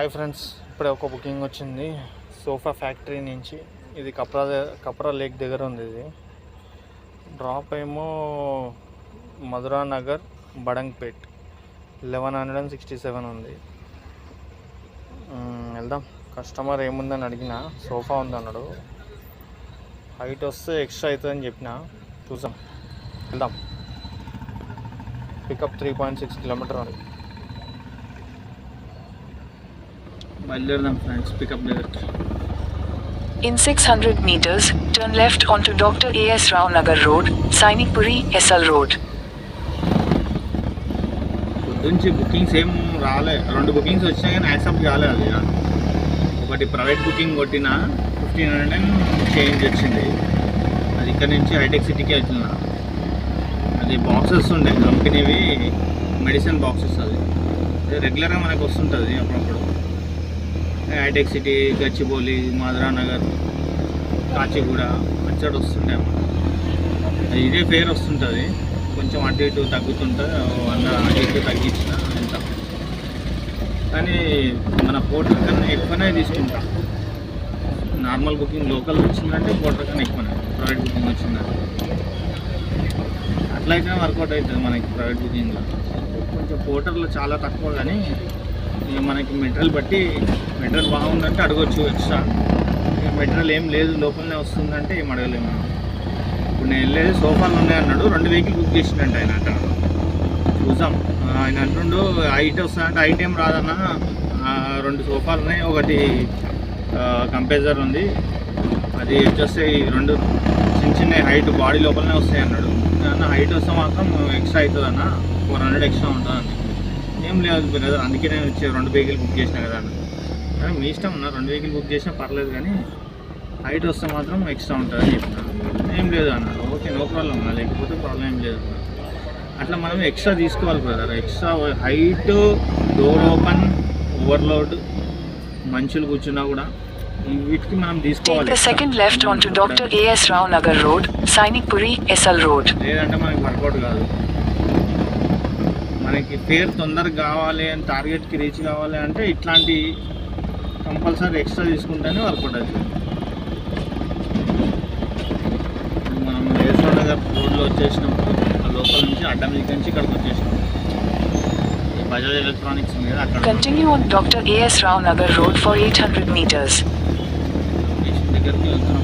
Hi friends, ఇప్పుడే ఒక booking వచ్చింది సోఫా ఫ్యాక్టరీ నుంచి. ఇది కప్రా లేక్ దగ్గర ఉంది. ఇది డ్రాప్ ఏమో మధురా నగర్ బడంగ్పేట్ 1167 ఉంది. వెళ్దాం. కస్టమర్ ఏముందని అడిగిన, సోఫా ఉందన్నాడు. హైట్ వస్తే ఎక్స్ట్రా అవుతుందని చెప్పిన. చూసాం, వెళ్దాం. పికప్ 3.6 కిలోమీటర్ ఉంది. బయలుదేరదాం ఫ్రెండ్స్ పికప్ దగ్గరికి. In 600 meters, turn left onto Dr. A.S. Rao Nagar Road, Sainikpuri, SL Road. పొద్దుంచి బుకింగ్స్ ఏం రాలే. 2 బుకింగ్స్ వచ్చినా కానీ యాక్సెప్ట్ కాలేదు. అది ఒకటి ప్రైవేట్ బుకింగ్ కొట్టిన 1500 చేంజ్ వచ్చింది. అది ఇక్కడ నుంచి హైటెక్ సిటీకి వెళ్తున్నా. అది బాక్సెస్ ఉండే కంపెనీవి, మెడిసిన్ బాక్సెస్. అది రెగ్యులర్గా మనకు వస్తుంటుంది అప్పుడప్పుడు. హైటెక్ సిటీ, గచ్చిబౌలి, మధురా నగర్, కాచిగూడ అచ్చడు వస్తుంటాయి అన్నమాట. ఇదే ఫేర్ వస్తుంటుంది. కొంచెం అటు ఇటు తగ్గుతుంటే 100 అటు ఇటు తగ్గించిన ఎంత. కానీ మన పోర్టర్ కన్నా ఎక్కువనే తీసుకుంటాం. నార్మల్ బుకింగ్ లోకల్ వచ్చిందంటే పోర్టర్ కన్నా ఎక్కువనే. ప్రైవేట్ బుకింగ్ వచ్చిందంటే అట్లయితే వర్కౌట్ అవుతుంది మనకి. ప్రైవేట్ బుకింగ్లో కొంచెం పోర్టర్లో చాలా తక్కువ. కానీ ఇక మనకి మెటీరియల్ బట్టి, మెటీరియల్ బాగుందంటే అడగొచ్చు ఎక్స్ట్రా. మెటీరియల్ ఏం లేదు లోపలనే వస్తుందంటే ఏం అడగలేము మనం. ఇప్పుడు నేను వెళ్ళేది సోఫాలు ఉన్నాయన్నాడు. 2 వెహికల్ బుక్ చేసినట్టు ఆయన అంట. చూసాం. ఆయన అంటుండు హైట్ వస్తుందంటే హైట్ ఏం రాదన్నా, 2 సోఫాలు ఉన్నాయి, ఒకటి కంపెజర్ ఉంది. అది వచ్చేస్తే 2 చిన్న చిన్న హైట్ బాడీ లోపలనే వస్తాయి అన్నాడు. అన్న హైట్ వస్తే మాత్రం ఎక్స్ట్రా అవుతుంది అన్న, 400 ఎక్స్ట్రా ఉంటుంది. ఏం లేదు బ్రదర్, అందుకే నేను వచ్చే 2 వెహికల్ బుక్ చేసినా కదా అన్న. కానీ మీ ఇష్టం అన్న, 2 వెహికల్ బుక్ చేసినా పర్లేదు, కానీ హైట్ వస్తే మాత్రం ఎక్స్ట్రా ఉంటుంది అని చెప్పిన. ఏం లేదు అన్నాడు. ఓకే, నో ప్రాబ్లం అన్న, లేకపోతే ప్రాబ్లం ఏం లేదు అన్న. అట్లా మనం ఎక్స్ట్రా తీసుకోవాలి brother. Extra height, door open, overload, మనుషులు కూర్చున్నా కూడా వీటికి మనం తీసుకోవాలి. Take the second left onto Dr. A.S. Rao Nagar Road, Sainikpuri, SL Road. లేదంటే మనకి వర్కౌట్ కాదు. మనకి ఫేర్ తొందరగా కావాలి అని, టార్గెట్కి రీచ్ కావాలి అంటే ఇట్లాంటి కంపల్సరీ ఎక్స్ట్రా తీసుకుంటేనే వర్కౌట్ అవుతుంది. మనం ఏఎస్ఆర్ నగర్ రోడ్లో వచ్చేసినప్పుడు ఆ లోపల నుంచి అడ్డం నుంచి ఇక్కడికి వచ్చేసినాం. బజాజ్ ఎలక్ట్రానిక్స్ మీద అక్కడ Continue on Dr. A.S. Rao Nagar Road for 800 meters. దగ్గరికి వెళ్తున్నాం.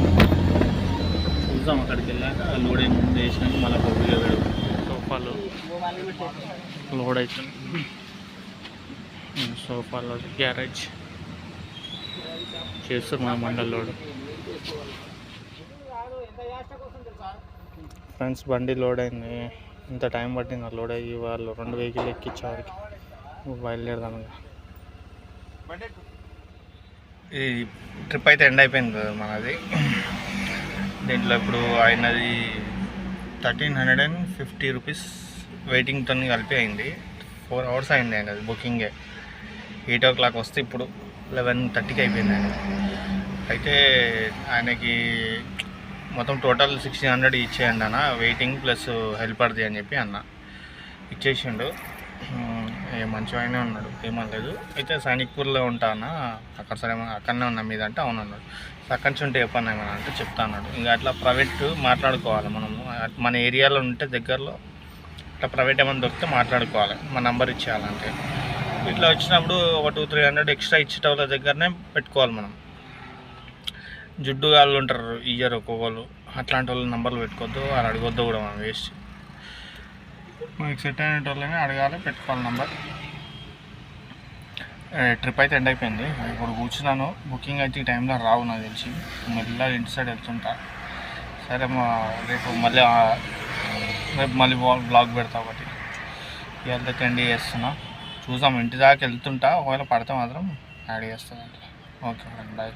చూద్దాం అక్కడికి వెళ్ళాక లోడ్ ఏముంది వేసినాక మళ్ళీ పబ్లిక్గా పెడతాం. సోఫాలు లోడ్ అవుతుంది. సోఫాలో గ్యారేజ్ చేస్తారు మా మండల్ లోడ్. ఫ్రెండ్స్ బండి లోడ్ అయింది. ఇంత టైం పట్టింది లోడ్ అయ్యి. వాళ్ళు 2 వెహికల్ ఎక్కించేవారికి బయలుదేరదాం. ఈ ట్రిప్ అయితే ఎండ్ అయిపోయింది కదా మనది. దీంట్లో ఇప్పుడు అయినది 1350 రూపీస్ వెయిటింగ్తో కలిపి అయింది. 4 అవర్స్ అయింది అయినది బుకింగే. 8 o'clock వస్తే ఇప్పుడు 11:30కి అయిపోయింది ఆయన. అయితే ఆయనకి మొత్తం టోటల్ 1600 ఇచ్చేయండి అన్న, వెయిటింగ్ ప్లస్ హెల్పర్ది అని చెప్పి అన్న ఇచ్చేసిండు. మంచిగానే ఉన్నాడు, ఏమనలేదు. అయితే సైనిక్పూర్లో ఉంటా అన్న, అక్కడ సరే అక్కడనే ఉన్నా మీద అంటే అవును అన్నాడు. అక్కడి నుంచి ఉంటే చెప్పన్నా ఏమన్నా అంటే చెప్తా అన్నాడు. ఇంకా అట్లా ప్రైవేట్ మాట్లాడుకోవాలి మనము. మన ఏరియాలో ఉంటే దగ్గరలో ఇట్లా ప్రైవేట్ ఏమైనా దొరికితే మాట్లాడుకోవాలి, మన నెంబర్ ఇచ్చేయాలంటే. ఇట్లా వచ్చినప్పుడు ఒక 200-300 ఎక్స్ట్రా ఇచ్చేటోళ్ళ దగ్గరనే పెట్టుకోవాలి మనం. జుడ్డు వాళ్ళు ఉంటారు, ఇయ్యరు ఒక్కొక్కరు, అట్లాంటి వాళ్ళ నెంబర్లు పెట్టుకోవద్దు, వాళ్ళు అడగొద్దు కూడా. మనం వేస్ట్ మనకి సెట్ అయిన వాళ్ళని అడగాలి, పెట్టుకోవాలి నెంబర్. ట్రిప్ అయితే ఎండ్ అయిపోయింది. ఇప్పుడు కూర్చున్నాను. బుకింగ్ అయితే ఈ టైంలో రావు నాకు తెలిసి. మెల్లగా ఇంటి సైడ్ వెళ్తుంటా. సరే రేపు మళ్ళీ బ్లాగ్ పెడతా ఒకటి. ఇవాళ ఎండ్ చేస్తున్నా. చూసాం, ఇంటి దాకా వెళ్తుంటా. ఒకవేళ పడితే మాత్రం యాడ్ చేస్తాను. Okay friend, bye.